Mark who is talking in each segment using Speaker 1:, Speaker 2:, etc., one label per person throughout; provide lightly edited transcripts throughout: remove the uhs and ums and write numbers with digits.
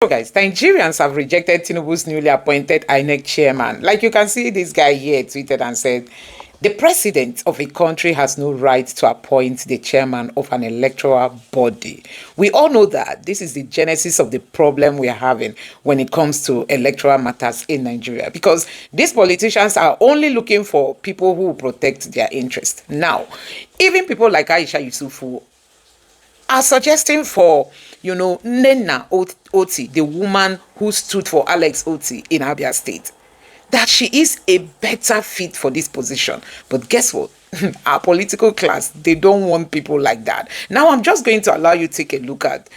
Speaker 1: So guys, Nigerians have rejected Tinubu's newly appointed Inec chairman. Like you can see, this guy here tweeted and said, the president of a country has no right to appoint the chairman of an electoral body. We all know that this is the genesis of the problem we are having when it comes to electoral matters in Nigeria, because these politicians are only looking for people who will protect their interests. Now, even people like Aisha Yusufu are suggesting for, Nnena Otti, the woman who stood for Alex Otti in Abia State, that she is a better fit for this position. But guess what? Our political class, they don't want people like that. Now, I'm just going to allow you to take a look at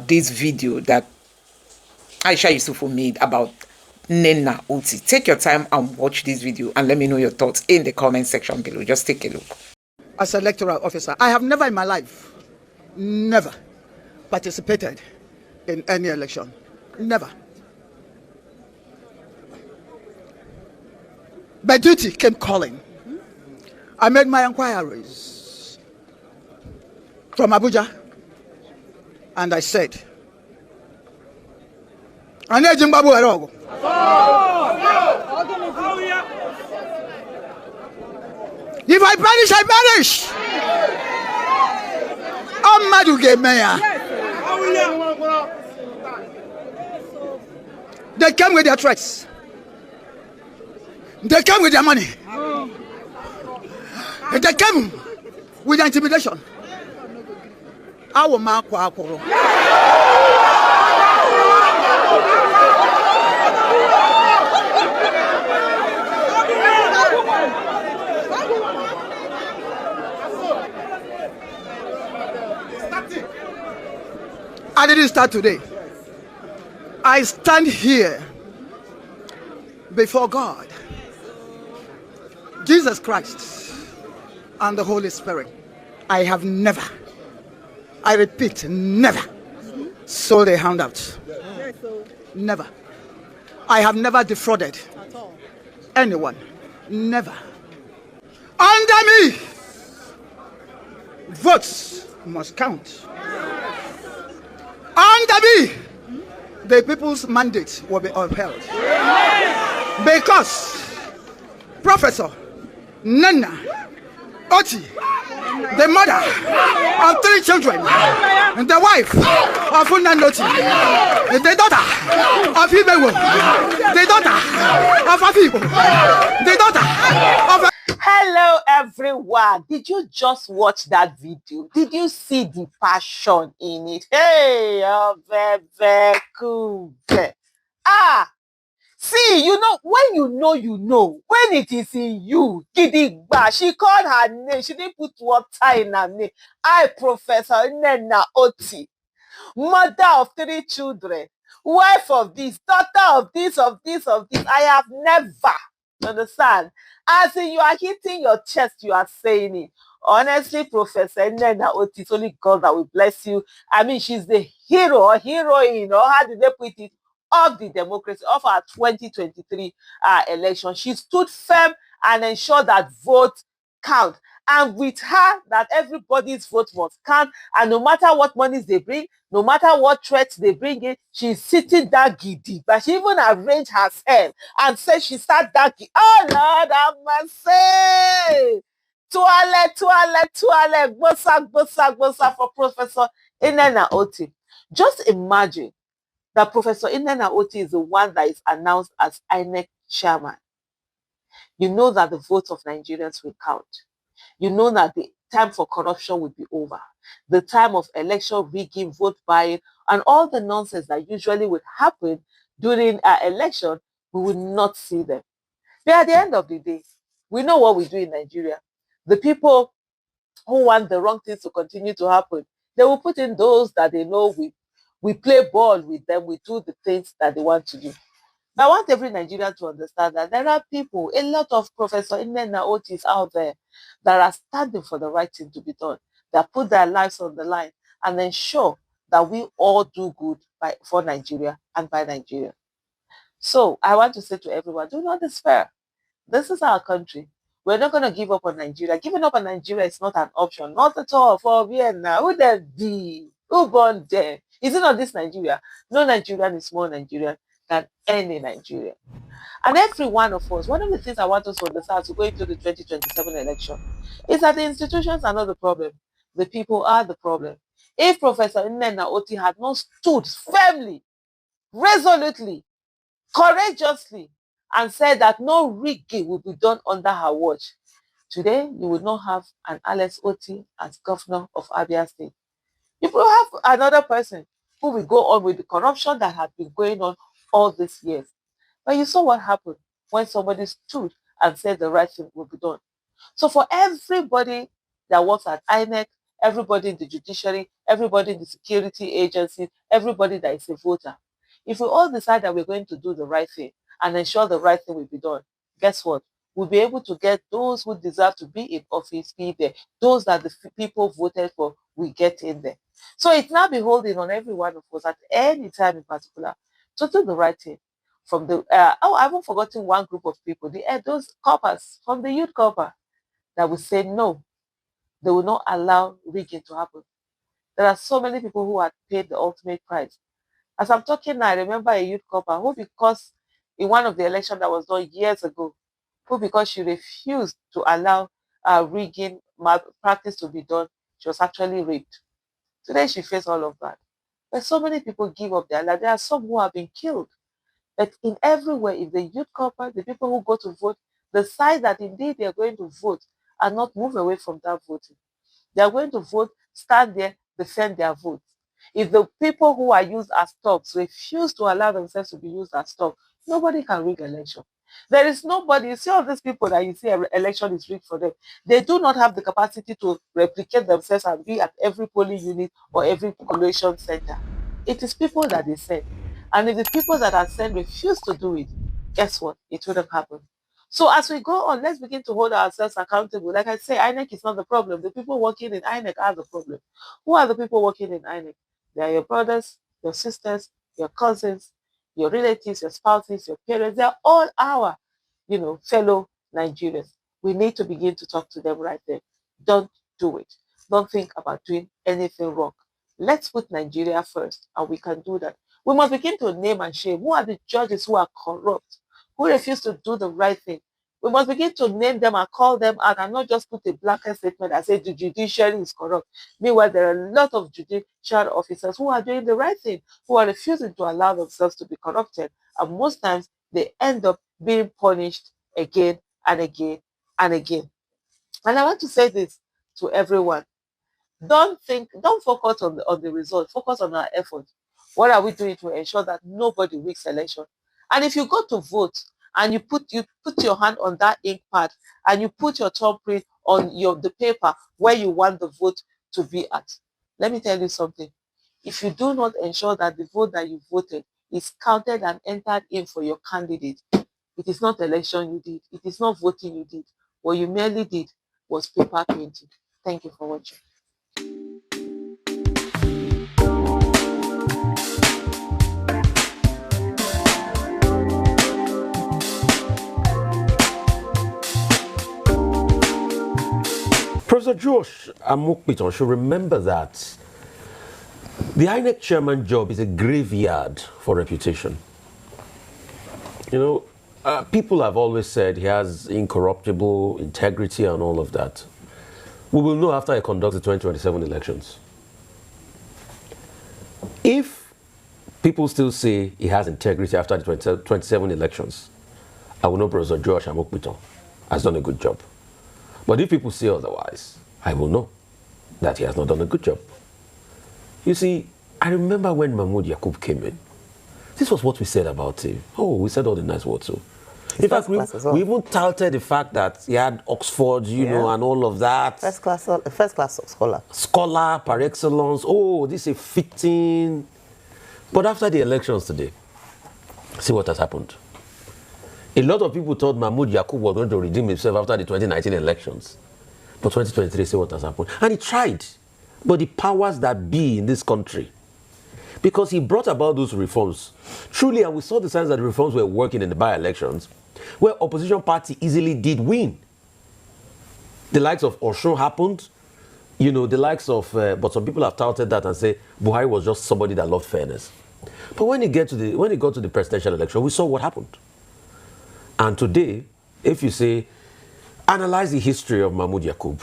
Speaker 1: this video that Aisha Yusufu made about Nnena Otti. Take your time and watch this video and let me know your thoughts in the comment section below. Just take a look.
Speaker 2: As an electoral officer, I have never in my life participated in any election. Never. My duty came calling. I made my inquiries from Abuja, and I said, if I perish, I perish. They came with their threats. They came with their money. They came with intimidation. I didn't start today. I stand here before God, Jesus Christ, and the Holy Spirit. I have never, I repeat, never sold a handout. Never. I have never defrauded anyone. Never. Under me, votes must count. Under me, the people's mandate will be upheld. Because Professor Nnena Otti, the mother of 3 children, and the wife of Nnamdi Otti, the daughter of Ibewo, the daughter of Afibo, the daughter of...
Speaker 3: Hello everyone, did you just watch that video? Did you see the passion in it? Hey, very cool. See, when you know, when it is in you, Gidigba, she called her name, she didn't put water in her name. I, Professor Nnena Otti, mother of 3 children, wife of this, daughter of this, I have never, understand? As in, you are hitting your chest, you are saying it. Honestly, Professor Nnena Otti, it's only God that will bless you. I mean, she's the hero or heroine, or how did they put it, of the democracy, of our 2023 election. She stood firm and ensured that votes count. And with her, that everybody's vote must count. And no matter what monies they bring, no matter what threats they bring in, she's sitting that giddy. But she even arranged herself and said she sat that giddy. Oh, Lord, I must say. Tuale, bosa for Professor Nnena Otti. Just imagine that Professor Nnena Otti is the one that is announced as Inec chairman. You know that the votes of Nigerians will count. You know that the time for corruption will be over. The time of election rigging, vote buying, and all the nonsense that usually would happen during an election, we will not see them. But at the end of the day, we know what we do in Nigeria. The people who want the wrong things to continue to happen, they will put in those that they know we play ball with them, we do the things that they want to do. But I want every Nigerian to understand that there are people, a lot of Professor Nnena Ottis out there that are standing for the right thing to be done, that put their lives on the line and ensure that we all do good for Nigeria and by Nigeria. So I want to say to everyone, do not despair. This is our country. We're not going to give up on Nigeria. Giving up on Nigeria is not an option. Not at all. For Vienna, who there be? Who born there? Is it not this Nigeria? No Nigerian is more Nigerian than any Nigerian. And every one of us, one of the things I want us to understand as we go into the 2027 election is that the institutions are not the problem. The people are the problem. If Professor Nnena Otti had not stood firmly, resolutely, courageously, and said that no rigging will be done under her watch, today you would not have an Alex Otti as governor of Abia State. You will have another person who will go on with the corruption that has been going on all these years. But you saw what happened when somebody stood and said the right thing will be done. So for everybody that works at Inec, everybody in the judiciary, everybody in the security agency, everybody that is a voter, if we all decide that we're going to do the right thing and ensure the right thing will be done, guess what? We'll be able to get those who deserve to be in office, be there. Those that the people voted for, we get in there. So it's now beholding on every one of us at any time in particular to do the right thing. From the I haven't forgotten one group of people, those coppers from the youth copper that will say no, they will not allow rigging to happen. There are so many people who had paid the ultimate price. As I'm talking now, I remember a youth copper who, because in one of the elections that was done years ago, who, because she refused to allow rigging practice to be done, she was actually raped. Today she faced all of that. But so many people give up their life. There are some who have been killed. But in every way, if the youth corps, the people who go to vote, decide that indeed they are going to vote and not move away from that voting, they are going to vote, stand there, defend their votes. If the people who are used as stocks refuse to allow themselves to be used as stock, nobody can rig election. There is nobody. You see all these people that you see election is rigged for them. They do not have the capacity to replicate themselves and be at every polling unit or every collation center. It is people that they send. And if the people that are sent refuse to do it, guess what? It wouldn't happen. So as we go on, let's begin to hold ourselves accountable. Like I say, INEC is not the problem. The people working in INEC are the problem. Who are the people working in INEC? They are your brothers, your sisters, your cousins, your relatives, your spouses, your parents. They are all our, fellow Nigerians. We need to begin to talk to them right there. Don't do it. Don't think about doing anything wrong. Let's put Nigeria first, and we can do that. We must begin to name and shame. Who are the judges who are corrupt, who refuse to do the right thing? We must begin to name them and call them out and not just put a blanket statement that says the judiciary is corrupt. Meanwhile, there are a lot of judicial officers who are doing the right thing, who are refusing to allow themselves to be corrupted. And most times, they end up being punished again and again and again. And I want to say this to everyone. Don't focus on the result. Focus on our effort. What are we doing to ensure that nobody wins election? And if you go to vote and you put your hand on that ink pad and you put your thumbprint on the paper where you want the vote to be at, let me tell you something. If you do not ensure that the vote that you voted is counted and entered in for your candidate, it is not election you did. It is not voting you did. What you merely did was paper painting. Thank you for watching.
Speaker 4: Professor Josh Amokpiton should remember that the INEC chairman job is a graveyard for reputation. People have always said he has incorruptible integrity and all of that. We will know after he conducts the 2027 elections. If people still say he has integrity after the 2027 elections, I will know Professor Josh Amokpiton has done a good job. But if people say otherwise, I will know that he has not done a good job. You see, I remember when Mahmoud Yakub came in. This was what we said about him. Oh, we said all the nice words. So, in fact, we even touted the fact that he had Oxford, and all of that.
Speaker 5: First class scholar.
Speaker 4: Scholar par excellence. Oh, this is a fitting. But after the elections today, see what has happened. A lot of people thought Mahmoud Yakub was going to redeem himself after the 2019 elections. But 2023, see what has happened. And he tried. But the powers that be in this country, because he brought about those reforms, truly, and we saw the signs that the reforms were working in the by-elections, where opposition party easily did win. The likes of Oshun happened, You know, the likes of, but some people have touted that and say Buhari was just somebody that loved fairness. But when he got to the presidential election, we saw what happened. And today, if you say, analyze the history of Mahmoud Yakub,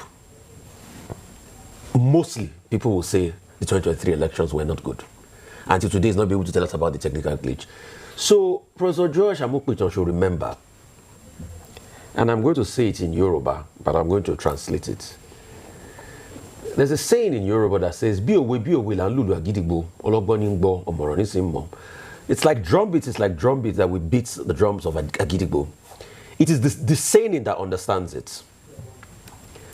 Speaker 4: mostly people will say the 2023 elections were not good. Until today, he's not be able to tell us about the technical glitch. So, Professor George Amokpiton should remember, and I'm going to say it in Yoruba, but I'm going to translate it. There's a saying in Yoruba that says, "Bi owe la lulu agidigbo, ologboni ngbo, omoroni simmo." It's like drum beats. It's like drum beats that we beat the drums of agidigbo. It is the saying that understands it.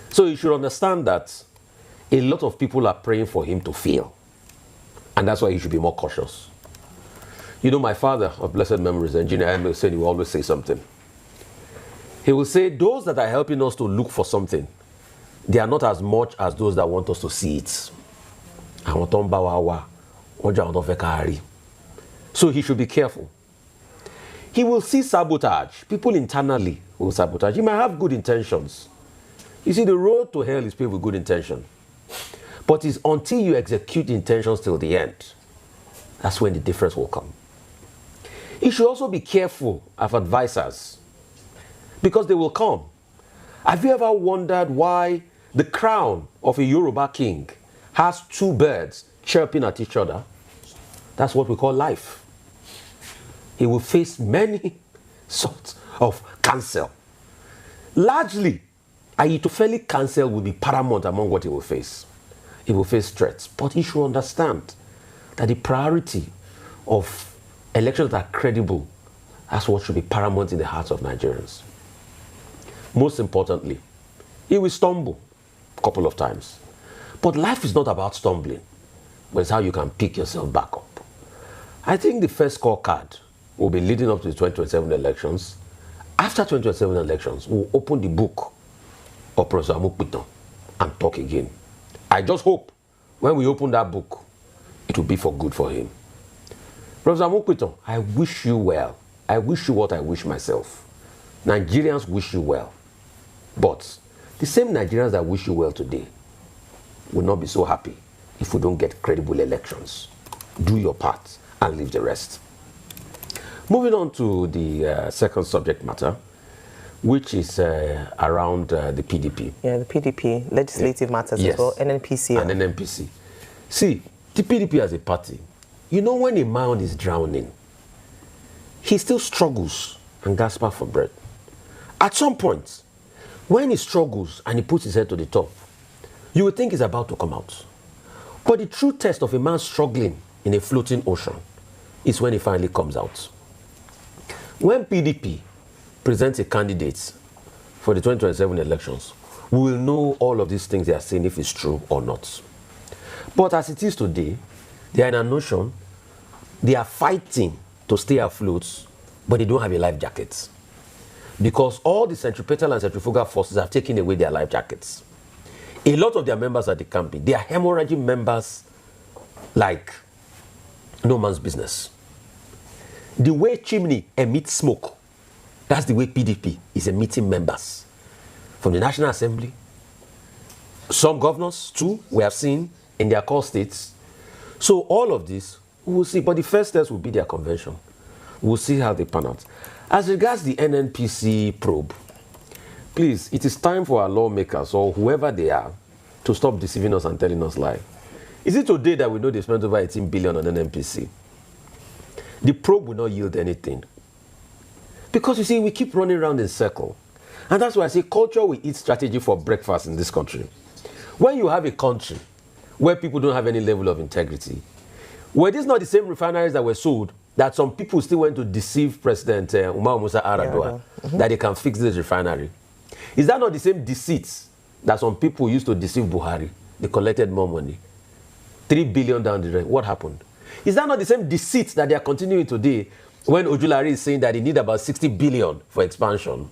Speaker 4: So you should understand that a lot of people are praying for him to fail, and that's why you should be more cautious. You know, my father of blessed memories, Engineer Emil, said he will always say something. He will say, "Those that are helping us to look for something, they are not as much as those that want us to see it." So he should be careful. He will see sabotage. People internally will sabotage. He might have good intentions. You see, the road to hell is paved with good intention. But it's until you execute the intentions till the end, that's when the difference will come. He should also be careful of advisors, because they will come. Have you ever wondered why the crown of a Yoruba king has two birds chirping at each other? That's what we call life. He will face many sorts of cancel. Largely, Ayitofeli cancel will be paramount among what he will face. He will face threats, but he should understand that the priority of elections that are credible, that's what should be paramount in the hearts of Nigerians. Most importantly, he will stumble a couple of times. But life is not about stumbling, but it's how you can pick yourself back up. I think the first scorecard will be leading up to the 2027 elections. After 2027 elections, we'll open the book of Professor Amokpiton and talk again. I just hope when we open that book, it will be for good for him. Professor Amokpiton, I wish you well. I wish you what I wish myself. Nigerians wish you well. But the same Nigerians that wish you well today will not be so happy if we don't get credible elections. Do your part and leave the rest. Moving on to the second subject matter, which is around the PDP.
Speaker 5: Yeah, the PDP, legislative matters
Speaker 4: Yes.
Speaker 5: as well, NNPC.
Speaker 4: And NNPC. See, the PDP as a party, you know, when a man is drowning, he still struggles and gasps for breath. At some point, when he struggles and he puts his head to the top, you would think he's about to come out. But the true test of a man struggling in a floating ocean is when he finally comes out. When PDP presents a candidate for the 2027 elections, we will know all of these things they are saying, if it's true or not. But as it is today, they are in a notion, they are fighting to stay afloat, but they don't have a life jacket. Because all the centripetal and centrifugal forces have taken away their life jackets. A lot of their members are decamping. They are hemorrhaging members like no man's business. The way chimney emits smoke, that's the way PDP is emitting members. From the National Assembly, some governors too, we have seen in their core states. So all of this, we will see. But the first steps will be their convention. We'll see how they pan out. As regards the NNPC probe, please, it is time for our lawmakers or whoever they are to stop deceiving us and telling us lies. Is it today that we know they spent over 18 billion on NNPC? The probe will not yield anything. Because you see, we keep running around in circle. And that's why I say culture will eat strategy for breakfast in this country. When you have a country where people don't have any level of integrity, were these not the same refineries that were sold that some people still went to deceive President Umar Musa Yar'Adua that they can fix this refinery? Is that not the same deceit that some people used to deceive Buhari? They collected more money. 3 billion down the drain. What happened? Is that not the same deceit that they are continuing today when Ojulari is saying that they need about 60 billion for expansion?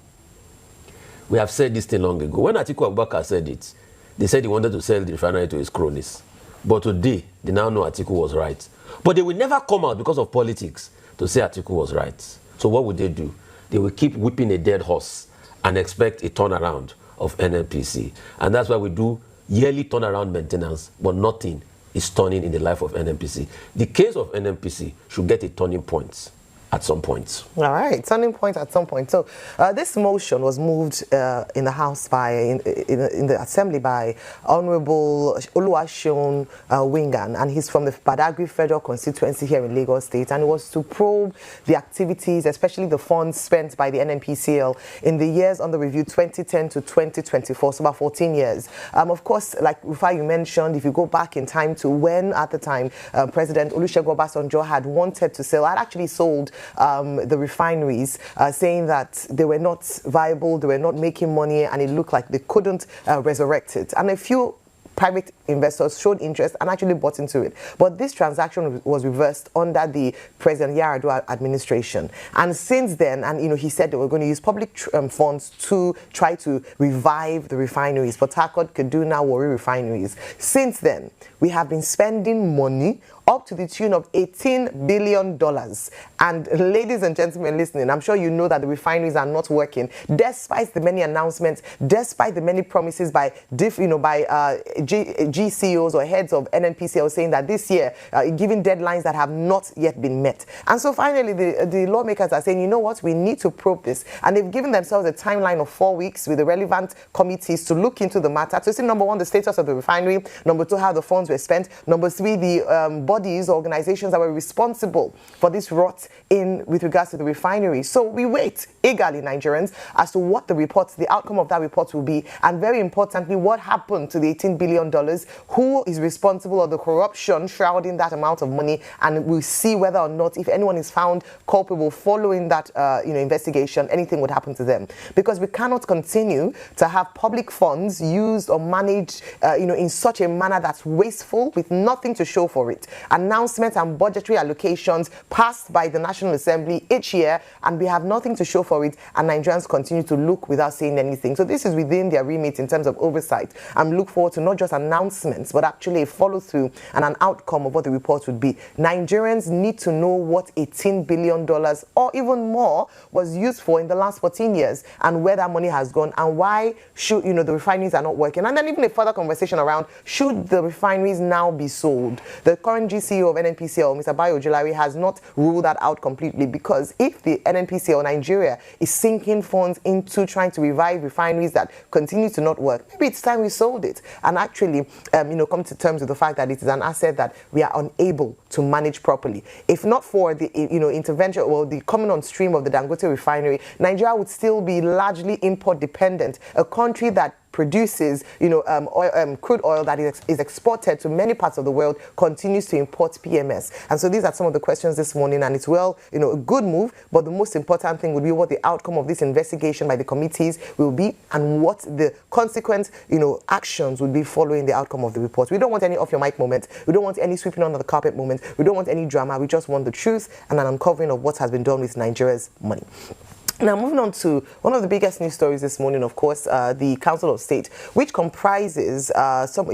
Speaker 4: We have said this thing long ago. When Atiku Abubakar said it, they said he wanted to sell the refinery to his cronies. But today, they now know Atiku was right. But they will never come out because of politics to say Atiku was right. So what would they do? They will keep whipping a dead horse and expect a turnaround of NNPC. And that's why we do yearly turnaround maintenance, but nothing is turning in the life of NNPC. The case of NNPC should get a turning point at some point.
Speaker 5: All right, turning point at some point. So this motion was moved in the House in the Assembly by Honorable Oluwaseun Wingan, and he's from the Badagry Federal Constituency here in Lagos State, and it was to probe the activities, especially the funds spent by the NNPCL in the years under review 2010 to 2024, so about 14 years. Of course, like Rufai, you mentioned, if you go back in time to when, at the time, President Olusegun Obasanjo had wanted to sell, had actually sold the refineries, saying that they were not viable, they were not making money, and it looked like they couldn't resurrect it. And a few private investors showed interest and actually bought into it. But this transaction was reversed under the President Yar'Adua administration. And since then, and he said they were going to use public funds to try to revive the refineries, Port Harcourt, Kaduna, Warri refineries. Since then, we have been spending money up to the tune of $18 billion. And ladies and gentlemen listening, I'm sure you know that the refineries are not working, despite the many announcements, despite the many promises by GCOs or heads of NNPCL saying that this year, giving deadlines that have not yet been met. And so finally, the lawmakers are saying, you know what, we need to probe this. And they've given themselves a timeline of 4 weeks with the relevant committees to look into the matter, to see, number one, the status of the refinery, number two, how the funds were spent, number three, the bodies, organizations that were responsible for this rot with regards to the refinery. So we wait eagerly, Nigerians, as to what the outcome of that report will be, and very importantly, what happened to the $18 billion, who is responsible for the corruption shrouding that amount of money, and we'll see whether or not, if anyone is found culpable following that investigation, anything would happen to them. Because we cannot continue to have public funds used or managed in such a manner that's wasteful, with nothing to show for it. Announcements and budgetary allocations passed by the National Assembly each year, and we have nothing to show for it, and Nigerians continue to look without saying anything. So this is within their remit in terms of oversight. I'm look forward to not just announcements, but actually a follow-through and an outcome of what the report would be. Nigerians need to know what $18 billion or even more was used for in the last 14 years, and where that money has gone, and why should, the refineries are not working. And then even a further conversation around, should the refineries now be sold? The current GCO of NNPCL, Mr. Bayo Ojulari, has not ruled that out completely, because if the NNPCL Nigeria is sinking funds into trying to revive refineries that continue to not work, maybe it's time we sold it and actually, come to terms with the fact that it is an asset that we are unable to manage properly. If not for the, intervention or the coming on stream of the Dangote refinery, Nigeria would still be largely import dependent, a country that produces, crude oil that is exported to many parts of the world, continues to import PMS. And so these are some of the questions this morning, and it's a good move, but the most important thing would be what the outcome of this investigation by the committees will be, and what the consequent, actions would be following the outcome of the report. We don't want any off-your-mic moments. We don't want any sweeping under the carpet moments. We don't want any drama. We just want the truth and an uncovering of what has been done with Nigeria's money. Now, moving on to one of the biggest news stories this morning, of course, the Council of State, which comprises some,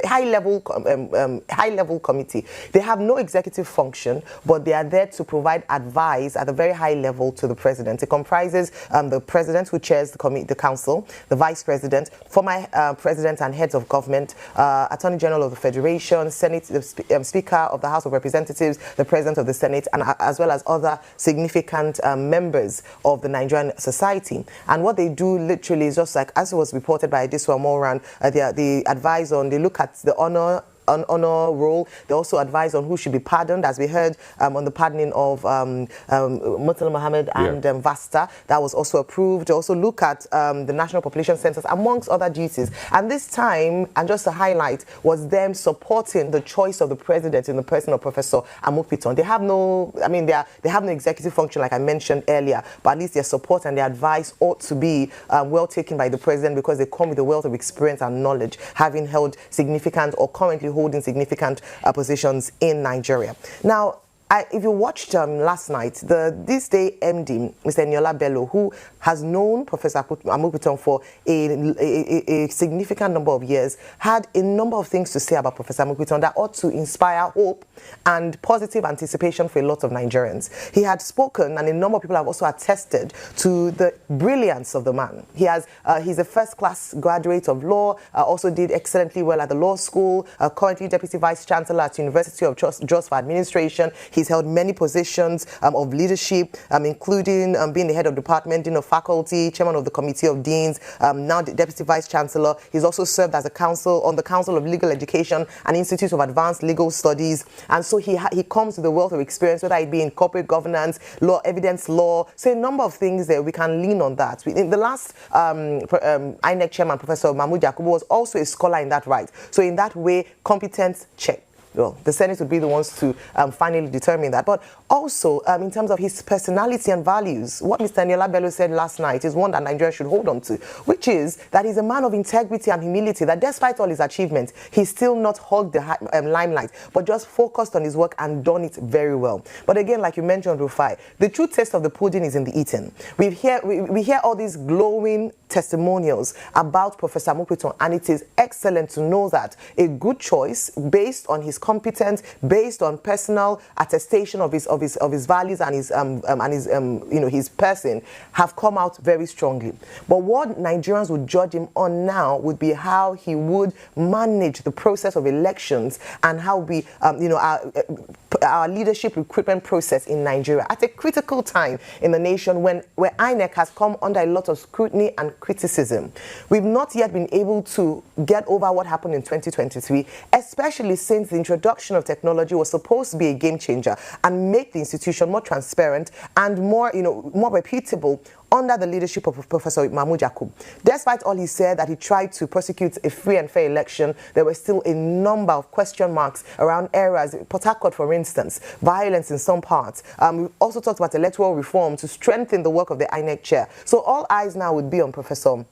Speaker 5: high-level committee. They have no executive function, but they are there to provide advice at a very high level to the president. It comprises the president, who chairs the council, the vice president, former president and heads of government, Attorney General of the Federation, Senate, the Speaker of the House of Representatives, the President of the Senate, and as well as other significant members of the Nigerian society. And what they do literally is just like, as it was reported by this one more around, they advise on, they look at the honor role. They also advise on who should be pardoned, as we heard on the pardoning of Murtala Mohammed and Vasta. That was also approved. They also look at the National Population Census, amongst other duties. And this time, and just to highlight, was them supporting the choice of the president in the person of Professor Amokpiton. They have no, they have no executive function, like I mentioned earlier, but at least their support and their advice ought to be well taken by the president, because they come with a wealth of experience and knowledge, having held significant or currently holding significant positions in Nigeria. Now, if you watched last night, this day MD, Mr. Eniola Bello, who has known Professor Amokpiton for a significant number of years, had a number of things to say about Professor Amokpiton that ought to inspire hope and positive anticipation for a lot of Nigerians. He had spoken, and a number of people have also attested to the brilliance of the man. He's a first-class graduate of law, also did excellently well at the law school, currently Deputy Vice Chancellor at University of Jos for Administration. He's held many positions of leadership, including being the head of department, dean of faculty, chairman of the Committee of Deans, now the Deputy Vice Chancellor. He's also served as on the Council of Legal Education and Institute of Advanced Legal Studies. And so he comes with a wealth of experience, whether it be in corporate governance, law, evidence law, so a number of things there. We can lean on that. In the last INEC chairman, Professor Mahmood Yakubu, was also a scholar in that right. So in that way, competence check. Well, the Senate would be the ones to finally determine that. But also, in terms of his personality and values, what Mr. Eniola Bello said last night is one that Nigeria should hold on to, which is that he's a man of integrity and humility, that despite all his achievements, he's still not hogged the limelight, but just focused on his work and done it very well. But again, like you mentioned, Rufai, the true taste of the pudding is in the eating. We hear all these glowing testimonials about Professor Amokpiton, and it is excellent to know that a good choice based on his competence, based on personal attestation of his values and his person, have come out very strongly. But what Nigerians would judge him on now would be how he would manage the process of elections and how we our leadership recruitment process in Nigeria at a critical time in the nation where INEC has come under a lot of scrutiny and criticism. We've not yet been able to get over what happened in 2023, especially since the introduction of technology was supposed to be a game changer and make the institution more transparent and more reputable under the leadership of Professor Mahmood Yakubu. Despite all he said that he tried to prosecute a free and fair election, there were still a number of question marks around areas, Port Harcourt, for instance, violence in some parts. We also talked about electoral reform to strengthen the work of the INEC chair. So all eyes now would be on Professor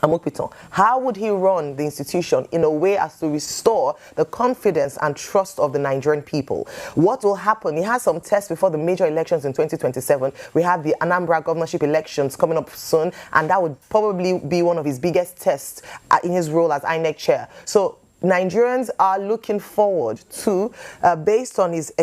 Speaker 5: Amokpiton. How would he run the institution in a way as to restore the confidence and trust of the Nigerian people? What will happen? He has some tests before the major elections in 2027. We have the Anambra governorship elections coming up soon, and that would probably be one of his biggest tests in his role as INEC chair. So Nigerians are looking forward to, based on his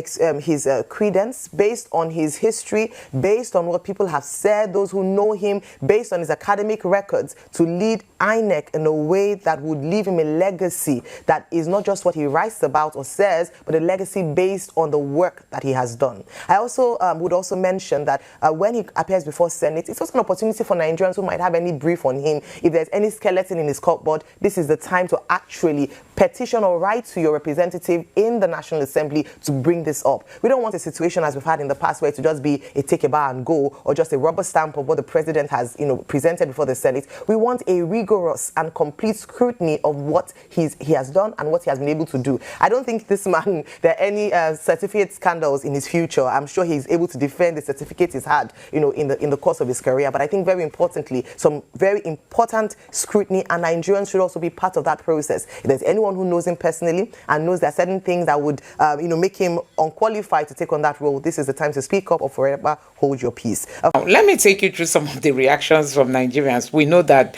Speaker 5: credence, based on his history, based on what people have said, those who know him, based on his academic records, to lead INEC in a way that would leave him a legacy that is not just what he writes about or says, but a legacy based on the work that he has done. I also would also mention that when he appears before Senate, it's also an opportunity for Nigerians who might have any brief on him. If there's any skeleton in his cupboard, this is the time to actually petition or write to your representative in the National Assembly to bring this up. We don't want a situation as we've had in the past where it to just be a take a bow and go, or just a rubber stamp of what the president has presented before the Senate. We want a rigorous and complete scrutiny of what he has done and what he has been able to do. I don't think this man, there are any certificate scandals in his future. I'm sure he's able to defend the certificates he's had in the course of his career. But I think very importantly, some very important scrutiny, and Nigerians should also be part of that process. If there's anyone who knows him personally and knows there are certain things that would make him unqualified to take on that role, this is the time to speak up or forever hold your peace.
Speaker 1: Let me take you through some of the reactions from Nigerians. We know that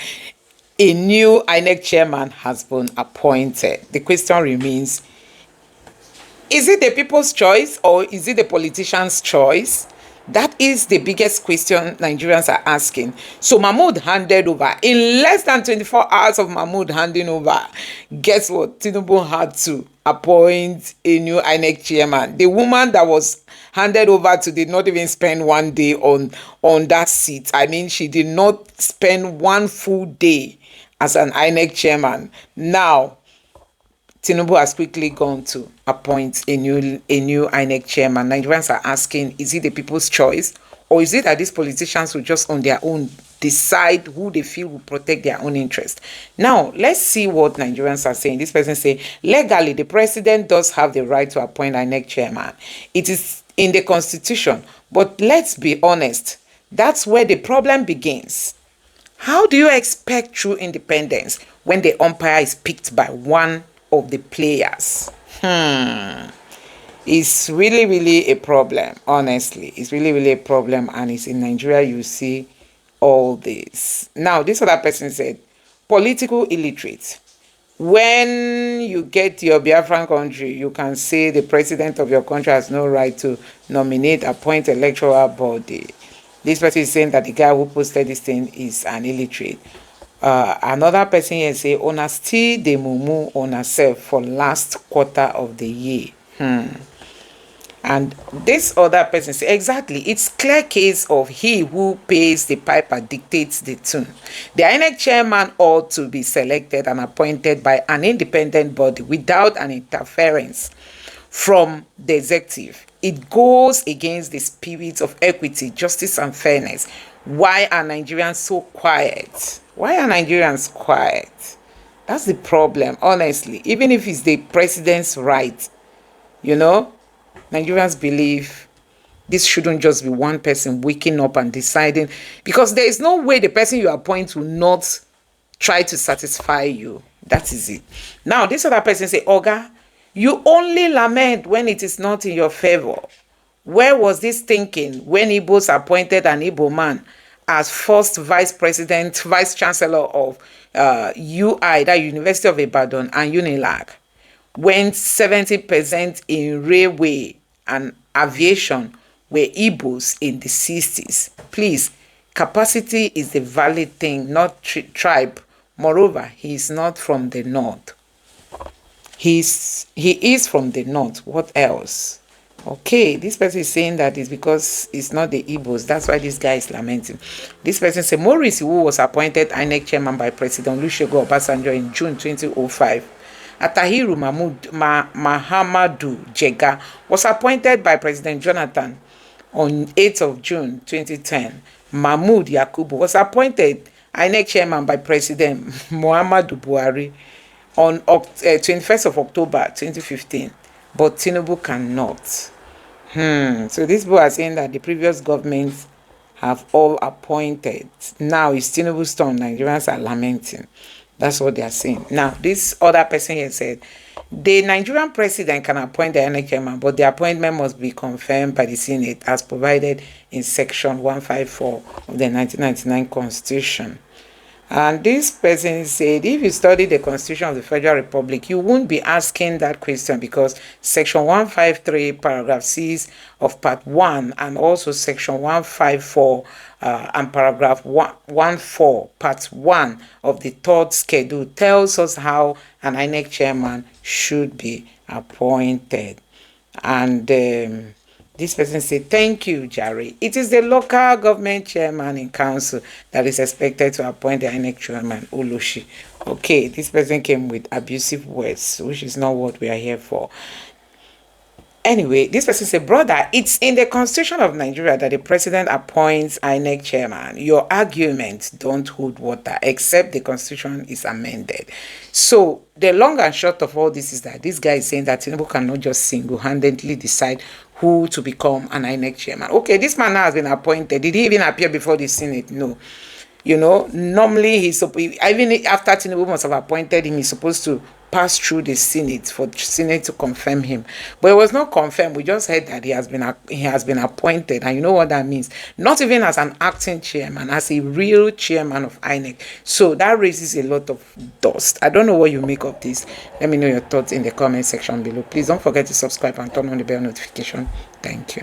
Speaker 1: a new INEC chairman has been appointed. The question remains, is it the people's choice or is it the politician's choice? That is the biggest question Nigerians are asking. So Mahmood handed over. In less than 24 hours of Mahmood handing over, guess what? Tinubu had to appoint a new INEC chairman. The woman that was handed over to did not even spend one day on that seat. I mean, she did not spend one full day as an INEC chairman. Now, Tinubu has quickly gone to appoint a new INEC chairman. Nigerians are asking, is it the people's choice, or is it that these politicians will just on their own decide who they feel will protect their own interest? Now, let's see what Nigerians are saying. This person say, legally, the president does have the right to appoint INEC chairman. It is in the constitution, but let's be honest, that's where the problem begins. How do you expect true independence when the umpire is picked by one of the players? It's really, really a problem, honestly. It's really, really a problem, and it's in Nigeria you see all this. Now, this other person said, political illiterate. When you get your Biafran country, you can say the president of your country has no right to nominate, appoint electoral body. This person is saying that the guy who posted this thing is an illiterate. Another person here say, "Ona still dey mumu on herself for last quarter of the year." And this other person say, exactly, it's clear case of he who pays the piper dictates the tune. The Inec chairman ought to be selected and appointed by an independent body without an interference from the executive. It goes against the spirit of equity, justice, and fairness. Why are Nigerians so quiet? Why are Nigerians quiet? That's the problem, honestly. Even if it's the president's right, you know, Nigerians believe this shouldn't just be one person waking up and deciding, because there is no way the person you appoint will not try to satisfy you. That is it. Now, this other person say, Oga, you only lament when it is not in your favor. Where was this thinking when Igbos appointed an Igbo man as first vice chancellor of UI, that University of Ibadan, and UNILAG? When 70% in railway and aviation were Igbos in the 60s. Please, capacity is the valid thing, not tribe. Moreover, he is not from the north. He is from the north. What else? Okay, this person is saying that it's because it's not the Igbos. That's why this guy is lamenting. This person said, Maurice, who was appointed Inec chairman by President Olusegun Obasanjo in June 2005, Atahiru Mahamadu Jega was appointed by President Jonathan on 8th of June 2010. Mahmoud Yakubu was appointed INEC chairman by President Muhammadu Buhari on 21st of October 2015. But Tinubu cannot. So these people are saying that the previous governments have all appointed. Now it's Tinubu's turn. Nigerians are lamenting. That's what they are saying. Now, this other person here said, the Nigerian president can appoint the INEC chairman, but the appointment must be confirmed by the Senate as provided in Section 154 of the 1999 Constitution. And this person said, if you study the Constitution of the Federal Republic, you won't be asking that question, because Section 153, Paragraph 6 of Part 1, and also Section 154 and Paragraph 14, Part 1 of the third schedule tells us how an INEC chairman should be appointed. And this person said, thank you, Jerry. It is the local government chairman in council that is expected to appoint the INEC chairman, Oloshi. Okay, this person came with abusive words, which is not what we are here for. Anyway, this person said, brother, it's in the Constitution of Nigeria that the president appoints INEC chairman. Your arguments don't hold water, except the Constitution is amended. So the long and short of all this is that this guy is saying that Tinubu cannot just single-handedly decide who to become an INEC chairman. Okay, this man now has been appointed. Did he even appear before the Senate? No. You know, normally even after Tinubu must have appointed him, he's supposed to pass through the Senate for the Senate to confirm him. But it was not confirmed. We just heard that he has been appointed, and you know what that means. Not even as an acting chairman, as a real chairman of INEC. So that raises a lot of dust. I don't know what you make of this. Let me know your thoughts in the comment section below. Please don't forget to subscribe and turn on the bell notification. Thank you.